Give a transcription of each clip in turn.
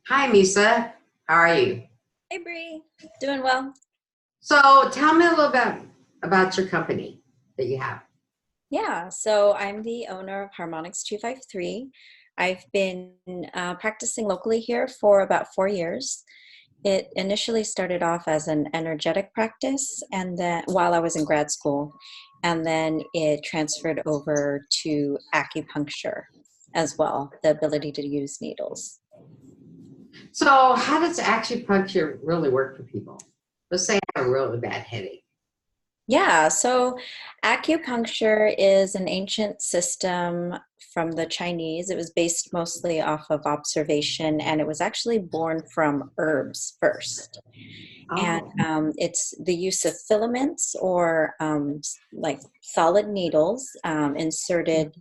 Hi, Meesa. How are you? Hey Brie, doing well. So tell me a little bit about your company that you have. Yeah, so I'm the owner of Harmonics 253. I've been practicing locally here for about 4 years. It initially started off as an energetic practice, and then while I was in grad school, and then it transferred over to acupuncture as well, the ability to use needles. So how does acupuncture really work for people? Let's say I have a really bad headache. Yeah, so acupuncture is an ancient system from the Chinese. It was based mostly off of observation, and it was actually born from herbs first. And Oh, it's the use of filaments or like solid needles inserted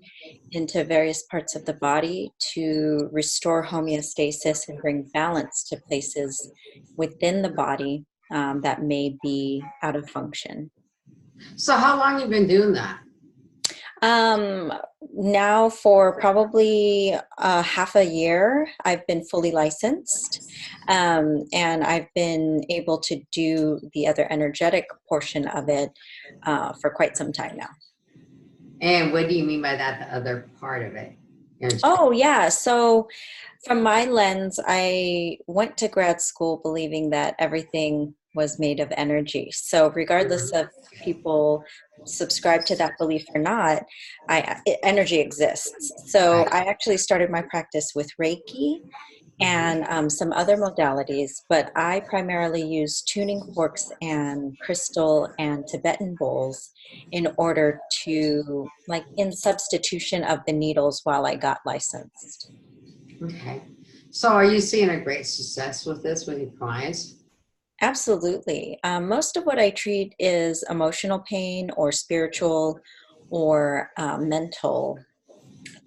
into various parts of the body to restore homeostasis and bring balance to places within the body that may be out of function. so how long you been doing that? Um, Now for probably half a year, I've been fully licensed, and I've been able to do the other energetic portion of it for quite some time now. And what do you mean by that, the other part of it? Energetic. Oh, yeah. So, from my lens, I went to grad school believing that everything was made of energy. So, regardless of people subscribe to that belief or not, energy exists. So, Right. I actually started my practice with Reiki and some other modalities, but I primarily use tuning forks and crystal and Tibetan bowls in order to, like, in substitution of the needles while I got licensed. Okay. So are you seeing a great success with this with your clients? Absolutely. Most of what I treat is emotional pain or spiritual or mental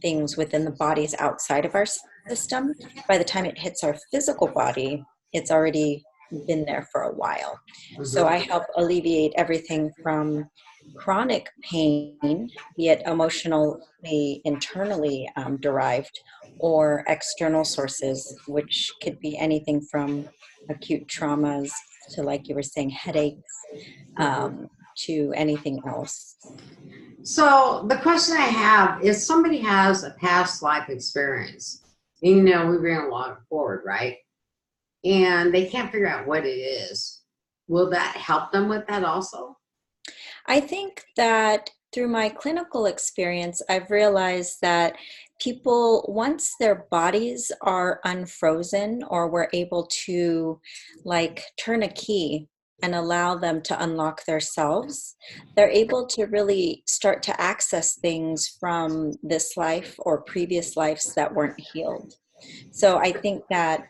things within the bodies outside of our system. By the time it hits our physical body, it's already been there for a while. So I Hmm. help alleviate everything from chronic pain, be it emotionally, internally derived, or external sources, which could be anything from acute traumas to, like you were saying, headaches, Hmm. to anything else. So the question I have is somebody has a past life experience. You know, we bring a lot forward, right? And they can't figure out what it is. Will that help them with that also? I think that through my clinical experience, I've realized that people, once their bodies are unfrozen or we're able to, like, turn a key and allow them to unlock their selves, they're able to really start to access things from this life or previous lives that weren't healed. So I think that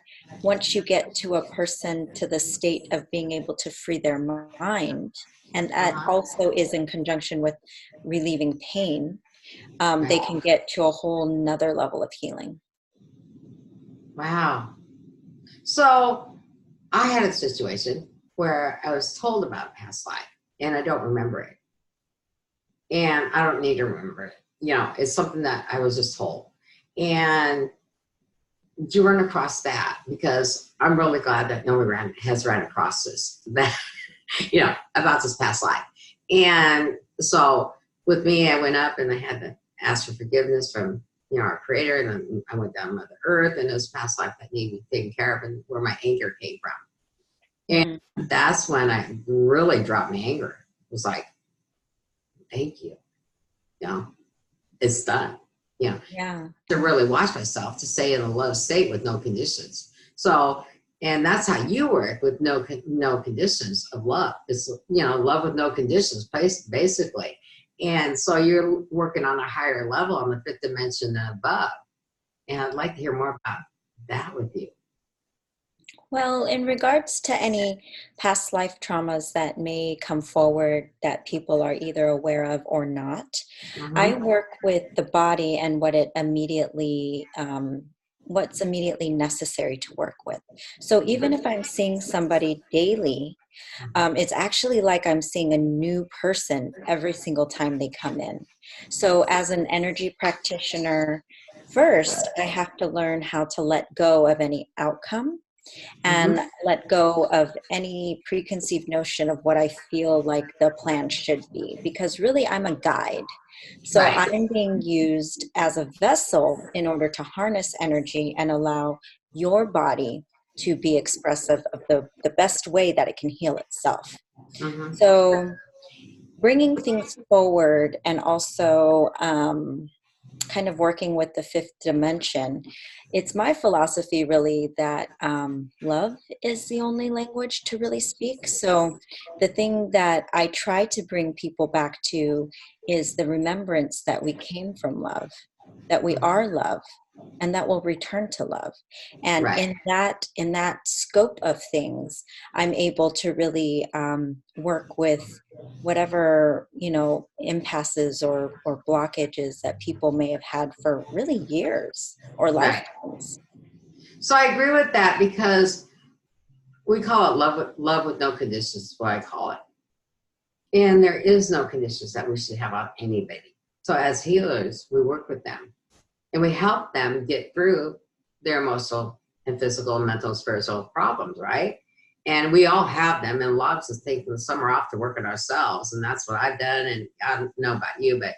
once you get to a person to the state of being able to free their mind, and that Uh-huh. also is in conjunction with relieving pain, they Right. can get to a whole nother level of healing. Wow. So I had a situation where I was told about past life and I don't remember it. And I don't need to remember it. You know, it's something that I was just told. And you run across that because I'm really glad that no one has ran across this, that, about this past life. And so with me, I went up and I had to ask for forgiveness from, our creator. And then I went down Mother Earth and it was past life that needed taken care of and where my anger came from. Mm, And that's when I really dropped my anger. It was like, thank you. You know, it's done. You know, yeah. to really watch myself to stay in a low state with no conditions. So, and that's how you work with no conditions of love. It's love with no conditions, basically. And so you're working on a higher level on the fifth dimension and above. And I'd like to hear more about that with you. Well, in regards to any past life traumas that may come forward that people are either aware of or not, I Mm-hmm. work with the body and what's immediately necessary to work with. So even if I'm seeing somebody daily, it's actually like I'm seeing a new person every single time they come in. So as an energy practitioner, first I have to learn how to let go of any outcome and Mm-hmm. let go of any preconceived notion of what I feel like the plan should be. Because really, I'm a guide. So Right. I'm being used as a vessel in order to harness energy and allow your body to be expressive of the best way that it can heal itself. Mm-hmm. So bringing things forward and also kind of working with the fifth dimension, it's my philosophy really that love is the only language to really speak. So the thing that I try to bring people back to is the remembrance that we came from love, that we Mm-hmm. are love, and that will return to love. And Right. in that scope of things, I'm able to really work with whatever impasses or blockages that people may have had for really years or Right. lifetimes. So I agree with that because we call it love with no conditions, is what I call it. And there is no conditions that we should have on anybody. So as healers, we work with them and we help them get through their emotional and physical and mental and spiritual problems, right? And we all have them, and lots of taking the summer off to work on ourselves. And that's what I've done. And I don't know about you, but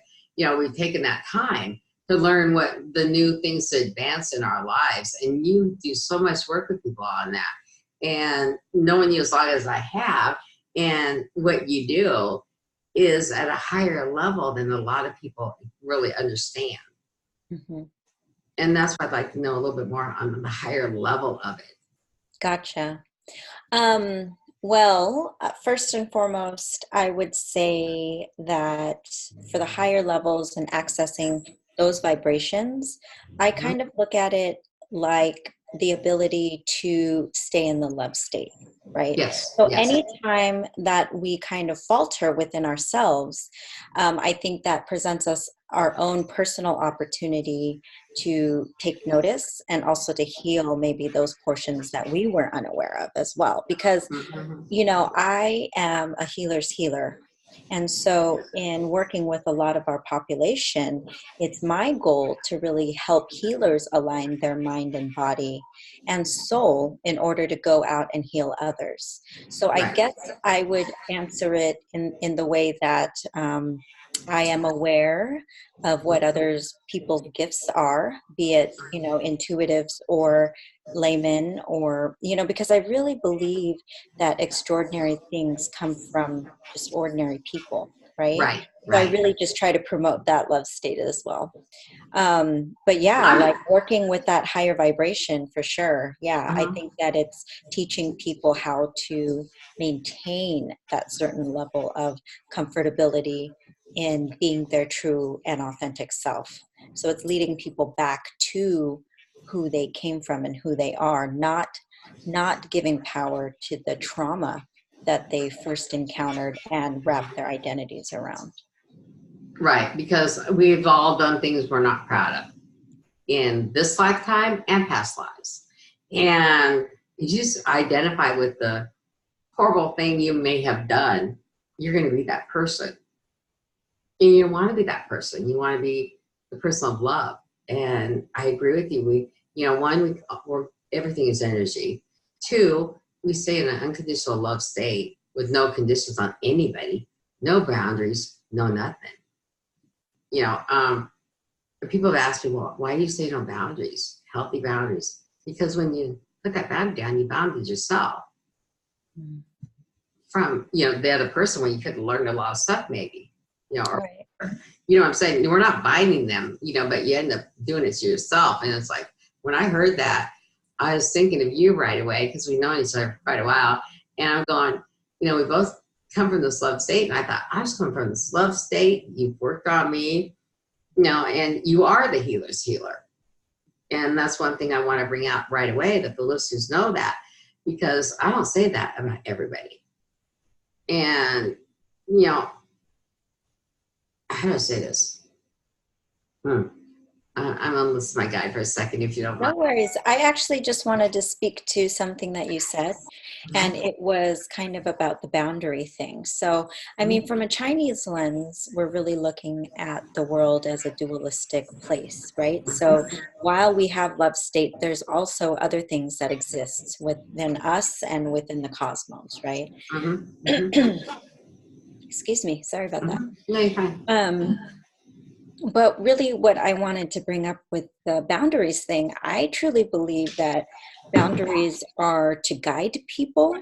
we've taken that time to learn what the new things to advance in our lives. And you do so much work with people on that. And knowing you as long as I have, and what you do is at a higher level than a lot of people really understand. Hmm. And that's what I'd like to know a little bit more on the higher level of it. Gotcha. Well, first and foremost, I would say that for the higher levels and accessing those vibrations, I Mhm. kind of look at it like the ability to stay in the love state, right? Yes, So yes, anytime that we kind of falter within ourselves, I think that presents us our own personal opportunity to take notice and also to heal maybe those portions that we were unaware of as well. Because, mhm, I am a healer's healer. And so, in working with a lot of our population, it's my goal to really help healers align their mind and body and soul in order to go out and heal others. So, I right, guess I would answer it in the way that I am aware of what others people's gifts are, be it intuitives or laymen, or because I really believe that extraordinary things come from just ordinary people, right? right, So I right. really just try to promote that love state as well. But yeah, I'm, like working with that higher vibration for sure. Yeah, I mhm, think that it's teaching people how to maintain that certain level of comfortability in being their true and authentic self. So it's leading people back to who they came from and who they are, not giving power to the trauma that they first encountered and wrapped their identities around. right, because we've all done things we're not proud of in this lifetime and past lives. And you just identify with the horrible thing you may have done, you're going to be that person. And you want to be that person. You want to be the person of love. And I agree with you. We're, everything is energy. Two, we stay in an unconditional love state with no conditions on anybody, no boundaries, no nothing. You know, um, People have asked me, well, why do you say no boundaries, healthy boundaries? Because when you put that boundary down, you bounded yourself Mm. from, the other person when you could have learned a lot of stuff maybe, or Right. what I'm saying? We're not binding them, but you end up doing it to yourself. And it's like, when I heard that, I was thinking of you right away because we've known each other for quite a while. And I'm going, we both come from this love state. And I thought, I was coming from this love state. You've worked on me, and you are the healer's healer. And that's one thing I want to bring out right away, that the listeners know that, because I don't say that about everybody. And, how do I say this? I'm going to listen to my guy for a second, if you don't mind. No worries. I actually just wanted to speak to something that you said. and it was kind of about the boundary thing. So, I mean, from a Chinese lens, we're really looking at the world as a dualistic place, right? So while we have love state, there's also other things that exist within us and within the cosmos, right? Excuse me, sorry about that. No, you're fine. But really what I wanted to bring up with the boundaries thing, I truly believe that boundaries are to guide people,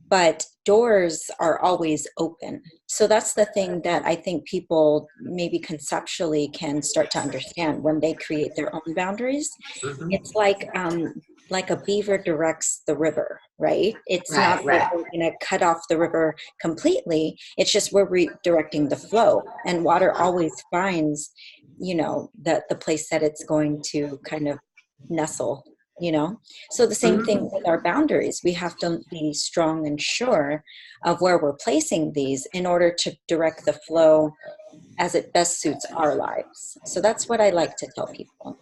but doors are always open. So that's the thing that I think people maybe conceptually can start to understand when they create their own boundaries. It's like a beaver directs the river, right? It's not Right, that right. we're going to cut off the river completely. It's just we're redirecting the flow, and water always finds, the place that it's going to kind of nestle, So the same thing with our boundaries. We have to be strong and sure of where we're placing these in order to direct the flow as it best suits our lives. So that's what I like to tell people.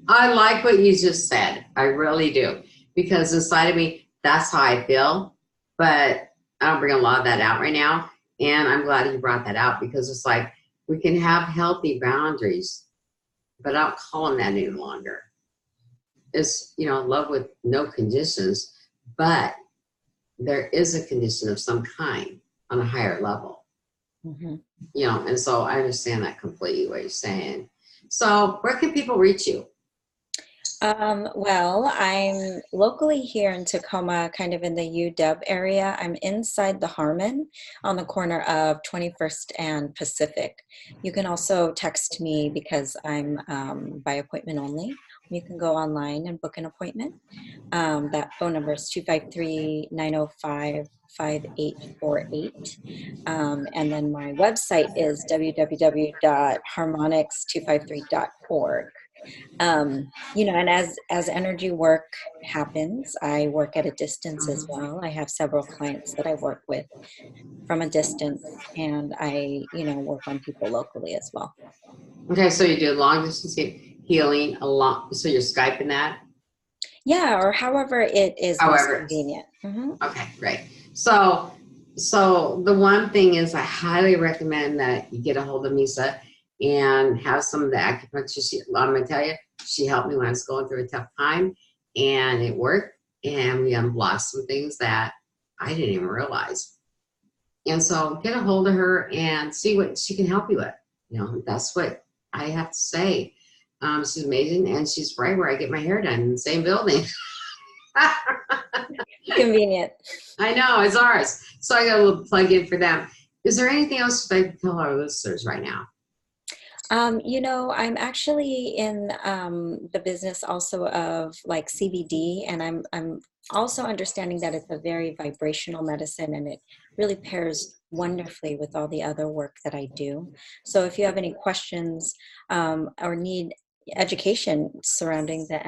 I like what you just said. I really do. Because inside of me, that's how I feel. But I don't bring a lot of that out right now. And I'm glad you brought that out because it's like we can have healthy boundaries, but I don't call them that any longer. It's, love with no conditions, but there is a condition of some kind on a higher level. And so I understand that completely what you're saying. So where can people reach you? Well, I'm locally here in Tacoma, kind of in the UW area. I'm inside the Harmon on the corner of 21st and Pacific. You can also text me because I'm by appointment only. You can go online and book an appointment. That phone number is 253-905-5848. And then my website is www.harmonics253.org. And as energy work happens, I work at a distance as well. I have several clients that I work with from a distance, and I, work on people locally as well. Okay, so you do long distance healing a lot. So you're Skyping that? Yeah, or however it is most convenient. Okay, great. So the one thing is I highly recommend that you get a hold of Meesa and have some of the acupuncture. I'm going to tell you, she helped me when I was going through a tough time, and it worked, and we unblocked some things that I didn't even realize. And so get a hold of her and see what she can help you with. That's what I have to say. She's amazing, and she's right where I get my hair done in the same building. Convenient. I know, it's ours. So I got a little plug in for them. Is there anything else that I can tell our listeners right now? I'm actually in the business also of like CBD, and I'm also understanding that it's a very vibrational medicine, and it really pairs wonderfully with all the other work that I do. So if you have any questions or need education surrounding the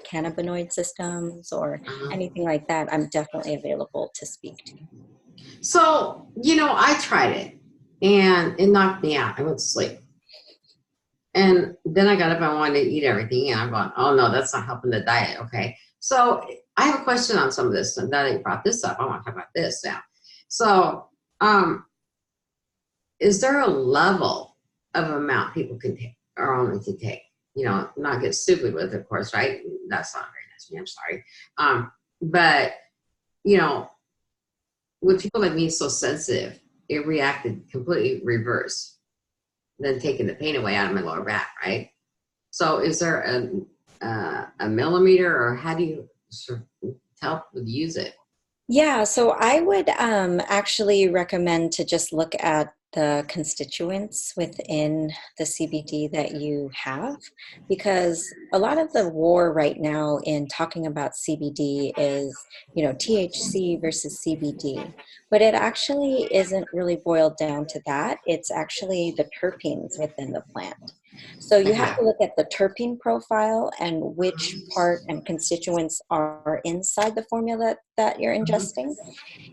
cannabinoid systems or anything like that, I'm definitely available to speak to. So, I tried it and it knocked me out. I went to sleep. And then I got up and I wanted to eat everything. And I'm going, oh no, that's not helping the diet. Okay. So I have a question on some of this. And now that you brought this up, I want to talk about this now. So, is there a level of amount people can take or only to take? Not get stupid with it, of course, right? That's not very nice of me. I'm sorry. But, with people like me so sensitive, it reacted completely reverse than taking the pain away out of my lower back, right? So is there a millimeter, or how do you tell people to use it? Yeah, so I would actually recommend to just look at the constituents within the CBD that you have, because a lot of the war right now in talking about CBD is, THC versus CBD, but it actually isn't really boiled down to that. It's actually the terpenes within the plant. So you have to look at the terpene profile and which part and constituents are inside the formula that you're ingesting.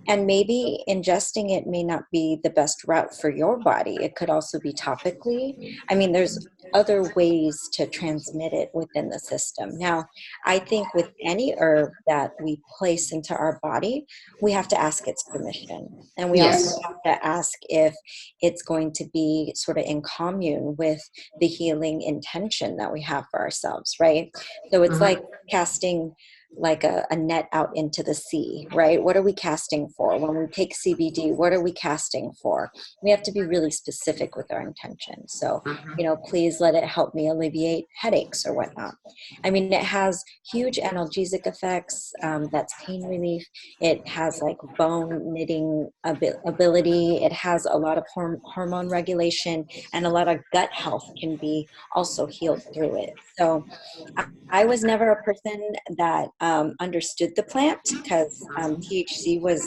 And maybe ingesting it may not be the best route for your body. It could also be topically. I mean, there's other ways to transmit it within the system. Now, I think with any herb that we place into our body, we have to ask its permission. And we also Yes. have to ask if it's going to be sort of in commune with the healing intention that we have for ourselves, right? So it's Mhm. like casting like a net out into the sea, right? What are we casting for? When we take CBD, what are we casting for? We have to be really specific with our intention. So, Mhm. please let it help me alleviate headaches or whatnot. I mean, it has huge analgesic effects. That's pain relief. It has like bone knitting ability. It has a lot of hormone regulation, and a lot of gut health can be also healed through it. So I was never a person that understood the plant because THC was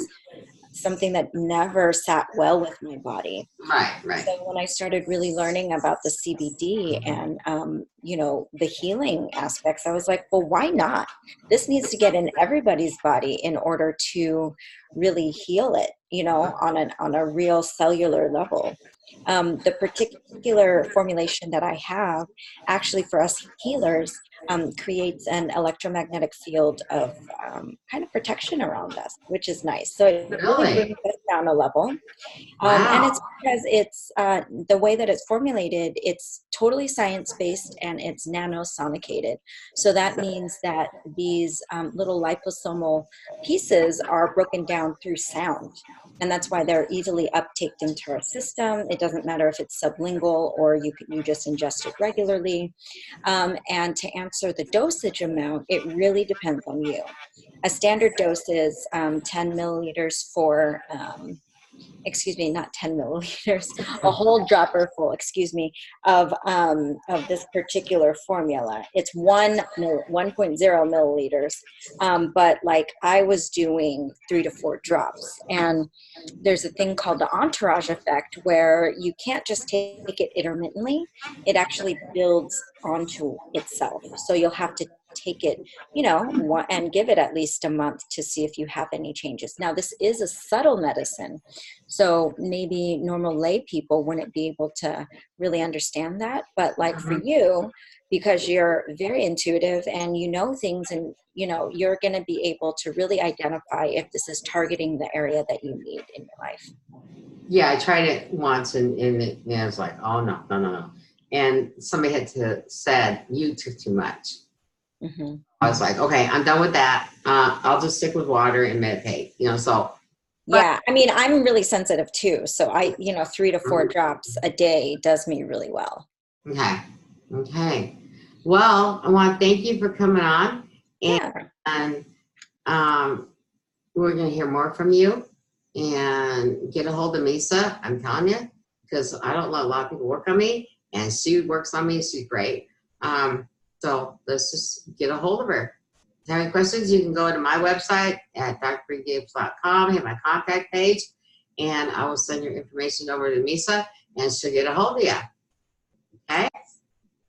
something that never sat well with my body. Right, right. So when I started really learning about the CBD and the healing aspects, I was like, well, why not? This needs to get in everybody's body in order to really heal it, on a real cellular level. The particular formulation that I have, actually for us healers, creates an electromagnetic field of kind of protection around us, which is nice. So it really Really? brings us down a level. And it's Wow. because it's the way that it's formulated, it's totally science based and it's nanosonicated. So that means that these little liposomal pieces are broken down through sound. And that's why they're easily uptaked into our system. It doesn't matter if it's sublingual or you just ingest it regularly. And to answer the dosage amount, it really depends on you. A standard dose is 10 milliliters for excuse me, not 10 milliliters, a whole dropper full, excuse me, of this particular formula. It's 1.0 milliliters, but like I was doing 3 to 4 drops. And there's a thing called the entourage effect where you can't just take it intermittently. It actually builds onto itself. So you'll have to take it, and give it at least a month to see if you have any changes. Now, this is a subtle medicine. So maybe normal lay people wouldn't be able to really understand that. But like for Mhm. you, because you're very intuitive and you know things and you're going to be able to really identify if this is targeting the area that you need in your life. Yeah, I tried it once and I was like, oh no, no, no, no. And somebody said, you took too much. Hmm. I was like, okay, I'm done with that. I'll just stick with water and meditate, so, but, Yeah, I mean, I'm really sensitive too. So 3 to 4 mhm. drops a day does me really well. Okay. Okay. Well, I want to thank you for coming on Yeah. and, um, we're going to hear more from you and get a hold of Meesa. I'm telling you, because I don't let a lot of people work on me, and she works on me. She's great. So let's just get a hold of her. If you have any questions, you can go to my website at drbriegibs.com, hit my contact page, and I will send your information over to Meesa, and she'll get a hold of you. Okay?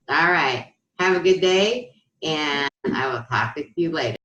All right. Have a good day, and I will talk with you later.